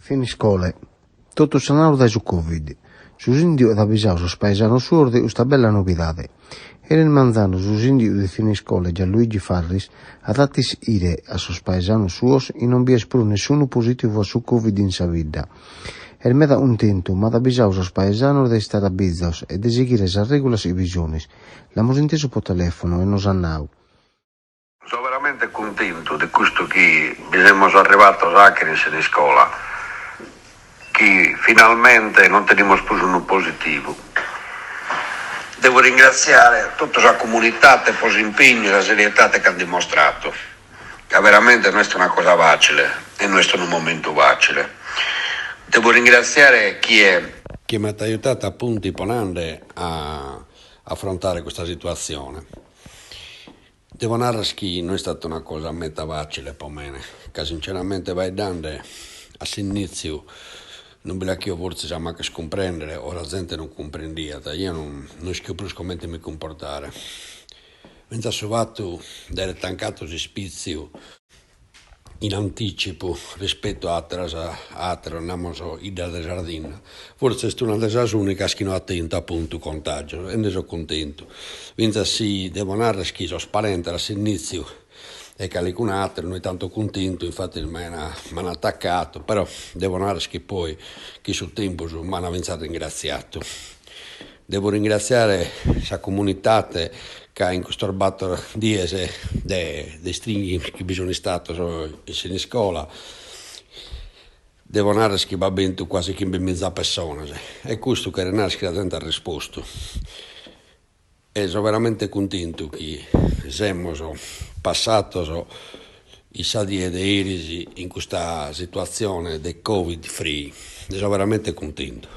Finiscole. Tutto sanaro da su Covid. Sus indios ed avvisau sos paesanos sordi usta bella novidade. Eren manzano sus indios de Finiscole Gianluigi Farris adattis ire a sos paesanos suos e non bies pru nessuno positivo a su Covid in sa vidda. Er meda contento, ma avvisau sos paesanos de estar abbizados e de seguire esas regolas e visiones. L'amos inteso po telefono e nos annau. Sono veramente contento di questo che siamo arrivati anche in scuola, che finalmente non teniamo più un positivo. Devo ringraziare tutta la comunità per il impegno e la serietà che hanno dimostrato, che veramente non è una cosa facile e non è un momento facile. Devo ringraziare chi mi ha aiutato appunto ponendo a affrontare questa situazione. Devo narrare che non è stata una cosa meta facile per me, che sinceramente vai dando all'inizio non ve la che io forse sa manco scomprendere o la gente non comprendia, io non schivo più come mi comportare. Mentre ho fatto di essere tancato si spizio in anticipo rispetto a altre andiamo idea del giardino, forse è una delle uniche che non attenta appunto contagio e ne sono contento. Mentre si devo narrare che sono spaventato all'inizio e che alcune altre non è tanto contento, infatti mi hanno attaccato, però devo narrare che poi che sul tempo mi hanno ringraziato. Devo ringraziare la comunità che in questo arbato diese dei stringhi che bisogna stato in scuola. Devo narrare che va bene quasi che mezza persona. E questo che era che la gente ha risposto. E sono veramente contento che siamo passato i sadi ed ieri in questa situazione di Covid free. Sono veramente contento.